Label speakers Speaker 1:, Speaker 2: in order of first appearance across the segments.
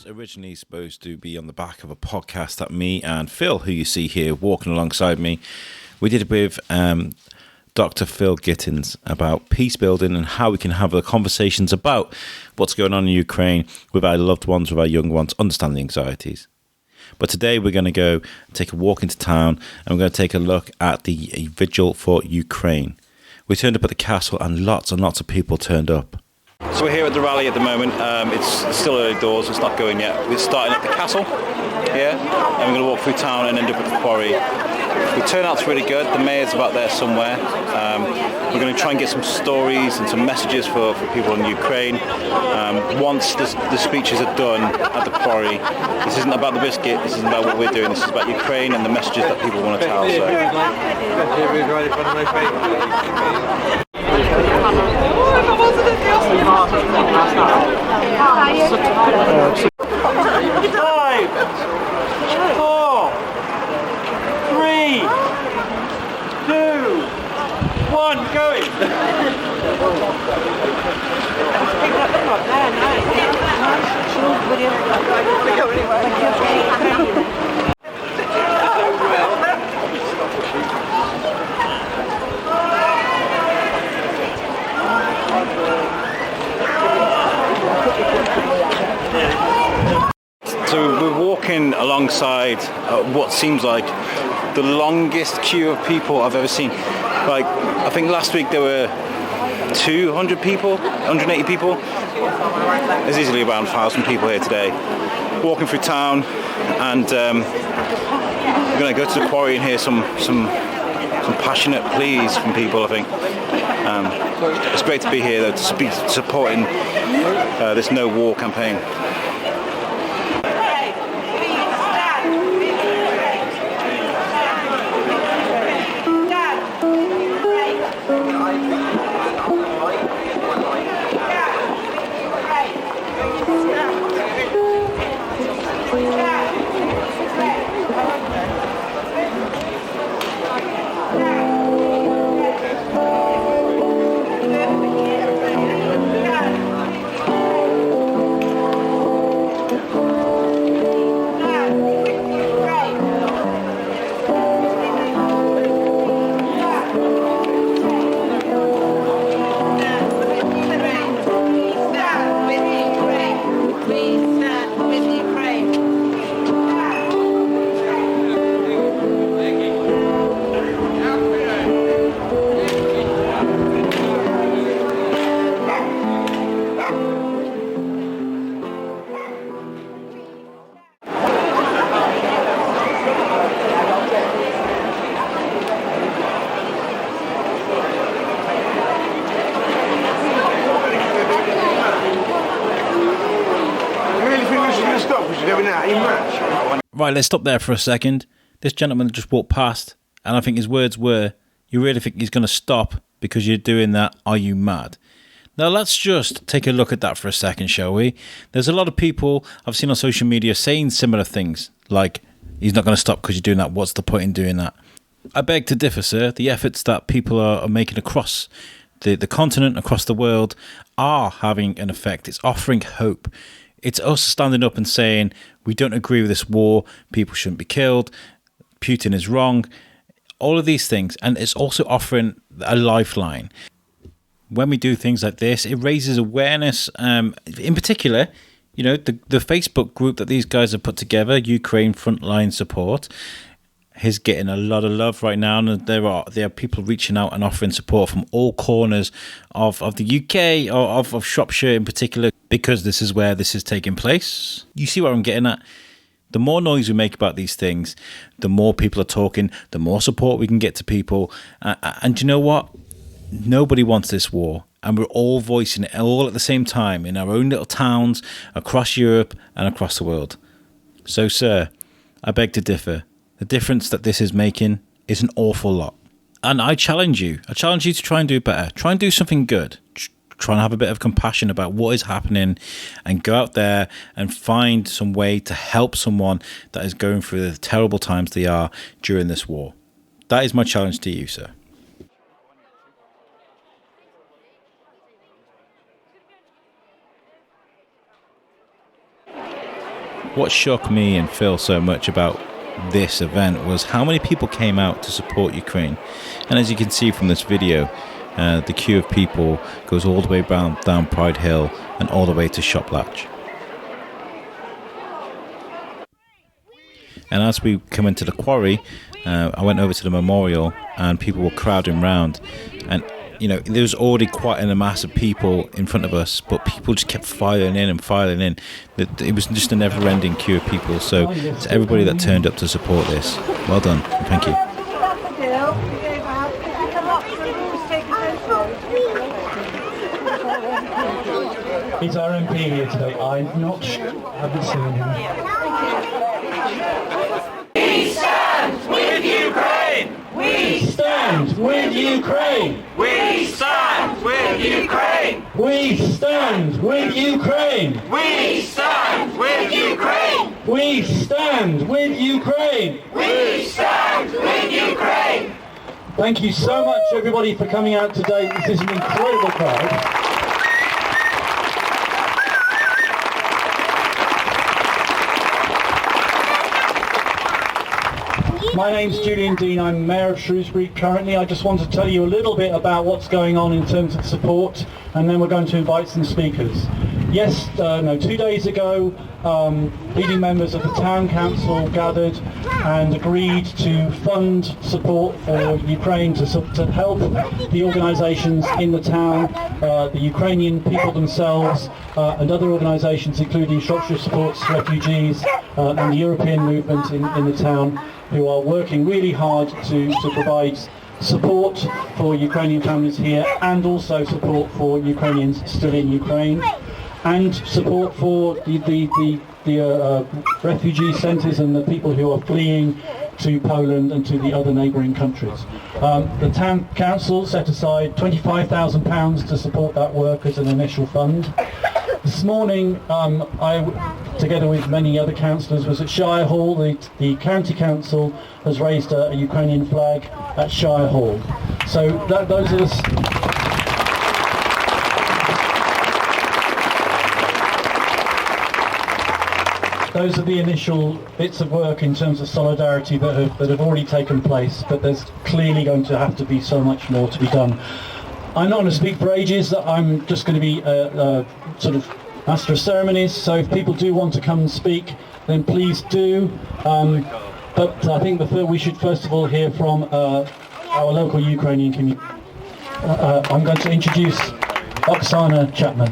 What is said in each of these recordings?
Speaker 1: originally supposed to be on the back of a podcast that me and Phil, who you see here walking alongside me, we did with Dr. Phil Gittins about peace building and how we can have the conversations about what's going on in Ukraine with our loved ones, with our young ones, understand the anxieties. But today we're going to go take a walk into town and we're going to take a look at the Vigil for Ukraine. We turned up at the castle and lots of people turned up. So we're here at the rally at the moment. It's still early doors, it's not going yet. We're starting at the castle here, and we're going to walk through town and end up at the Quarry. The turnout's really good, the mayor's about there somewhere. We're going to try and get some stories and some messages for people in Ukraine. Once the speeches are done at the Quarry, this isn't about the biscuit, this isn't about what we're doing, this is about Ukraine and the messages that people want to tell.
Speaker 2: Five, 4, 3, 2, 1, going.
Speaker 1: So we're walking alongside what seems like the longest queue of people I've ever seen. Like, I think last week there were 200 people, 180 people. There's easily around 1,000 people here today. Walking through town, and we're going to go to the Quarry and hear some passionate pleas from people, I think. It's great to be here, though, to be supporting this No War campaign. Right, let's stop there for a second. This gentleman just walked past, and I think his words were, "You really think he's going to stop because you're doing that? Are you mad?" Now, let's just take a look at that for a second, shall we? There's a lot of people I've seen on social media saying similar things, like, he's not going to stop because you're doing that. What's the point in doing that? I beg to differ, sir. The efforts that people are making across the continent, across the world, are having an effect. It's offering hope. It's us standing up and saying, we don't agree with this war, people shouldn't be killed, Putin is wrong, all of these things. And it's also offering a lifeline. When we do things like this, it raises awareness. In particular, you know, the Facebook group that these guys have put together, Ukraine Frontline Support, is getting a lot of love right now, and there are people reaching out and offering support from all corners of the UK, or of Shropshire in particular, because this is where this is taking place. You see what I'm getting at? The more noise we make about these things, the more people are talking, the more support we can get to people. And you know what? Nobody wants this war, and we're all voicing it all at the same time in our own little towns across Europe and across the world. So, sir, I beg to differ. The difference that this is making is an awful lot. And I challenge you. I challenge you to try and do better. Try and do something good. Try and have a bit of compassion about what is happening, and go out there and find some way to help someone that is going through the terrible times they are during this war. That is my challenge to you, sir. what shocked me and Phil so much about this event was how many people came out to support Ukraine. And as you can see from this video, the queue of people goes all the way down Pride Hill and all the way to Shoplatch. And as we come into the Quarry, I went over to the memorial and people were crowding round, and you know, there was already quite a mass of people in front of us, but people just kept filing in and filing in. It was just a never-ending queue of people. So to everybody that turned up to support this, well done, and thank you.
Speaker 3: Is our MP here today? I'm not sure. I haven't seen him.
Speaker 2: We stand with Ukraine!
Speaker 3: We stand with Ukraine!
Speaker 2: We stand with Ukraine!
Speaker 3: We stand with Ukraine!
Speaker 2: We stand with Ukraine!
Speaker 3: We stand with Ukraine!
Speaker 2: We stand with Ukraine!
Speaker 3: Thank you so much, everybody, for coming out today. This is an incredible crowd. My name's Julian Dean, I'm Mayor of Shrewsbury currently. I just want to tell you a little bit about what's going on in terms of support, and then we're going to invite some speakers. 2 days ago, leading members of the Town Council gathered and agreed to fund support for Ukraine to help the organisations in the town, the Ukrainian people themselves, and other organisations including Shropshire Supports Refugees and the European movement in the town, who are working really hard to provide support for Ukrainian families here, and also support for Ukrainians still in Ukraine, and support for the refugee centres and the people who are fleeing to Poland and to the other neighbouring countries. The Town Council set aside £25,000 to support that work as an initial fund. This morning, I, together with many other councillors, was at Shire Hall. The County Council has raised a Ukrainian flag at Shire Hall. So those are the initial bits of work in terms of solidarity that have already taken place, but there's clearly going to have to be so much more to be done. I'm not going to speak for ages. I'm just going to be sort of master of ceremonies, so if people do want to come and speak, then please do. But I think we should first of all hear from our local Ukrainian community. I'm going to introduce Oksana Chapman.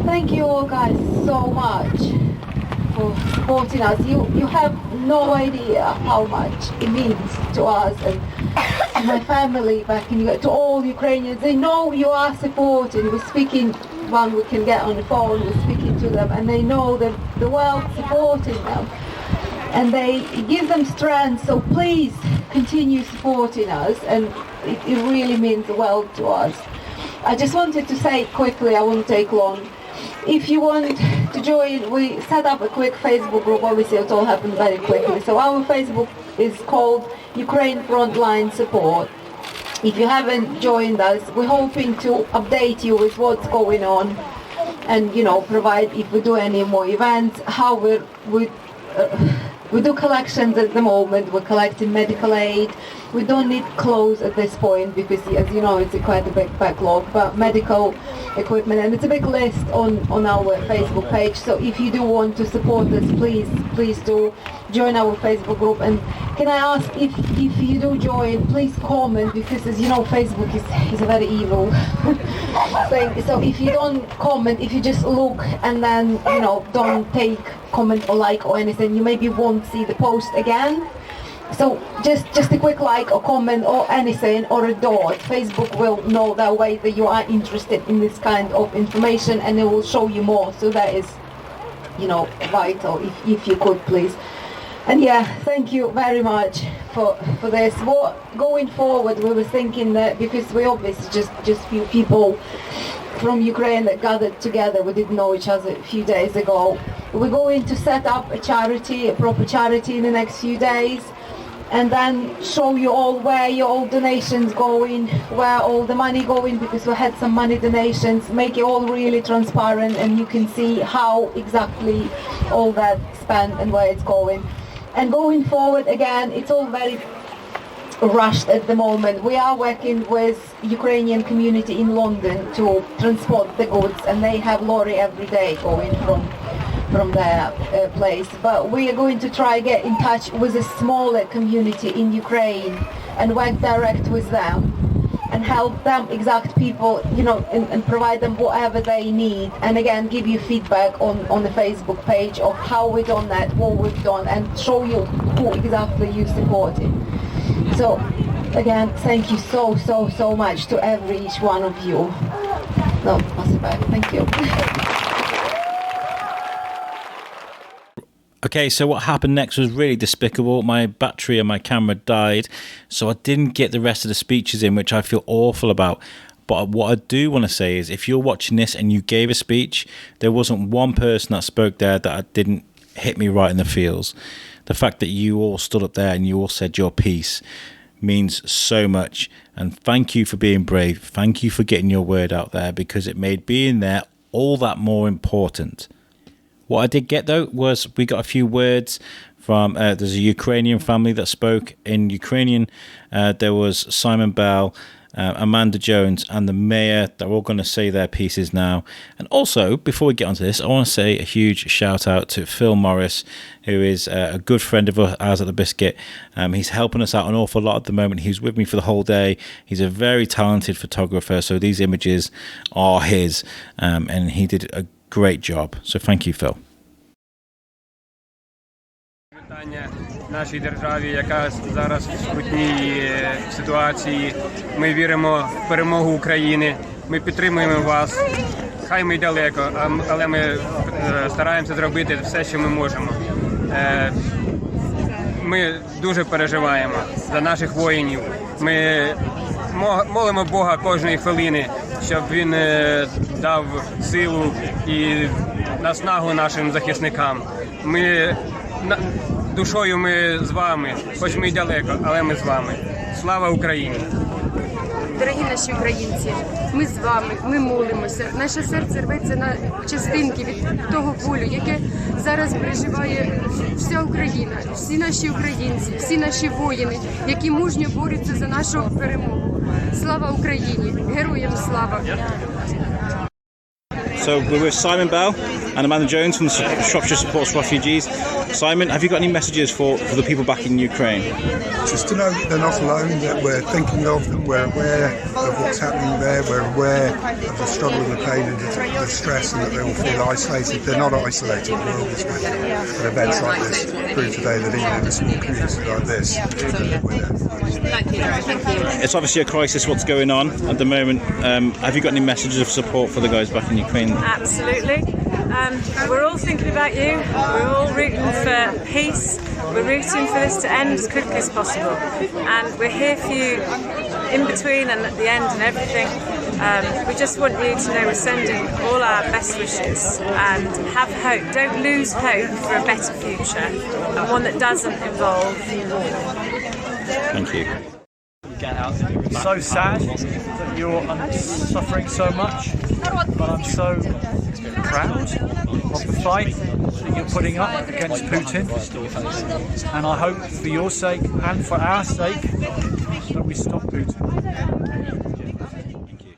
Speaker 4: Thank you all guys so much for supporting us. You have no idea how much it means to us and to my family back in to all Ukrainians. They know you are supporting. We're speaking when we can get on the phone, we're speaking to them, and they know that the world supporting them. And it gives them strength, so please continue supporting us, and it really means the world to us. I just wanted to say quickly, I won't take long. If you want to join, we set up a quick Facebook group. Obviously it all happened very quickly. So our Facebook is called Ukraine Frontline Support. If you haven't joined us, we're hoping to update you with what's going on, and provide, if we do any more events, how we do collections at the moment. We're collecting medical aid. We don't need clothes at this point because, as you know, it's quite a big backlog, but medical equipment, and it's a big list on our Facebook page. So if you do want to support us, please do join our Facebook group. And can I ask, if you do join, please comment, because as you know, Facebook is a very evil thing. So if you don't comment, if you just look and then don't take comment or like or anything, you maybe won't see the post again. So just a quick like or comment or anything, or a dot. Facebook will know that way that you are interested in this kind of information, and it will show you more. So that is, vital. If you could please. And yeah, thank you very much for this. Going forward, we were thinking that because we obviously just few people from Ukraine that gathered together, we didn't know each other a few days ago. We're going to set up a proper charity in the next few days. and then show you all where your all donations going, where all the money going, because we had some money donations, make it all really transparent and you can see how exactly all that spent and where it's going. And going forward, again, it's all very rushed at the moment. We are working with Ukrainian community in London to transport the goods, and they have lorry every day going from their place. But we are going to try get in touch with a smaller community in Ukraine and work direct with them and help them, exact people, you know, and provide them whatever they need. And again, give you feedback on the Facebook page of how we've done that, what we've done, and show you who exactly you supported. So again, thank you so much to each one of you. No, pass it back. Thank you.
Speaker 1: Okay, so what happened next was really despicable. My battery on my camera died, so I didn't get the rest of the speeches in, which I feel awful about. But what I do want to say is, if you're watching this and you gave a speech, there wasn't one person that spoke there that didn't hit me right in the feels. The fact that you all stood up there and you all said your piece means so much. And thank you for being brave. Thank you for getting your word out there, because it made being there all that more important. What I did get, though, was we got a few words from, there's a Ukrainian family that spoke in Ukrainian. There was Simon Bell, Amanda Jones, and the mayor. They're all going to say their pieces now. And also, before we get onto this, I want to say a huge shout out to Phill Morris, who is a good friend of ours at the Biscuit. He's helping us out an awful lot at the moment. He's with me for the whole day. He's a very talented photographer, so these images are his, and he did a great job. So thank you, Phil.
Speaker 5: Вітання нашій державі, яка зараз в скрутній ситуації. Ми віримо в перемогу України. Ми підтримуємо вас. Хай ми й далеко, але ми стараємося зробити все, що ми можемо. Ми дуже переживаємо за наших воїнів. Ми молимо Бога кожної хвилини, щоб він дав силу і наснагу нашим захисникам. Ми душою ми з вами, хоч ми й далеко, але ми з вами. Слава Україні!
Speaker 6: Дорогі наші українці, ми з вами, ми молимося. Наше серце рветься на частинки від того болю, яке зараз переживає вся Україна, всі наші українці, всі наші воїни, які мужньо борються за нашу перемогу. Слава Україні! Героям слава!
Speaker 1: So we're with Simon Bell and Amanda Jones from the Shropshire Supports Refugees. Simon, have you got any messages for the people back in Ukraine?
Speaker 7: Just to know that they're not alone, that we're thinking of them, we're aware of what's happening there, we're aware of the struggle and the pain and the stress, and that they will feel isolated. They're not isolated, the world is with them. But events like this prove today that even in a small community like this, we're there.
Speaker 8: Thank you.
Speaker 1: It's obviously a crisis what's going on at the moment. Have you got any messages of support for the guys back in Ukraine?
Speaker 8: Absolutely. We're all thinking about you. We're all rooting for peace. We're rooting for this to end as quickly as possible. And we're here for you in between and at the end and everything. We just want you to know we're sending all our best wishes and have hope. Don't lose hope for a better future, and one that doesn't involve
Speaker 1: Thank you.
Speaker 9: So sad that you're suffering so much, but I'm so proud of the fight that you're putting up against Putin, and I hope for your sake and for our sake that we stop Putin.
Speaker 1: Thank you.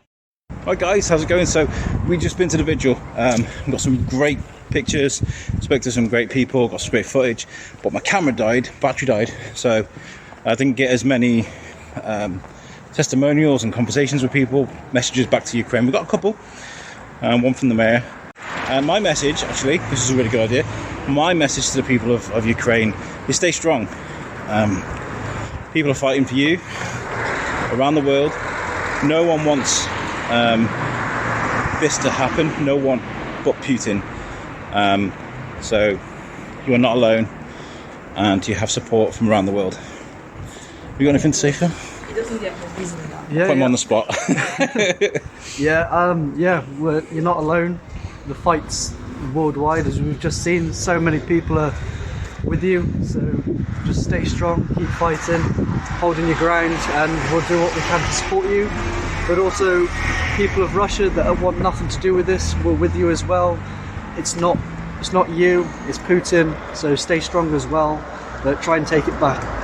Speaker 1: Hi guys, how's it going? So we've just been to the Vigil, got some great pictures, spoke to some great people, got some great footage, but my camera died, battery died, so I didn't get as many testimonials and conversations with people, messages back to Ukraine. We've got a couple, one from the mayor. And my message, actually, this is a really good idea, my message to the people of Ukraine is stay strong. People are fighting for you around the world. No one wants this to happen, no one but Putin. So you are not alone, and you have support from around the world. Have you got anything to say, Phil?
Speaker 9: Yeah,
Speaker 1: Put him on the spot.
Speaker 9: You're not alone. The fight's worldwide, as we've just seen. So many people are
Speaker 10: with you. So just stay strong, keep fighting, holding your ground, and we'll do what we can to support you. But also, people of Russia that want nothing to do with this, we're with you as well. It's not you, it's Putin. So stay strong as well, but try and take it back.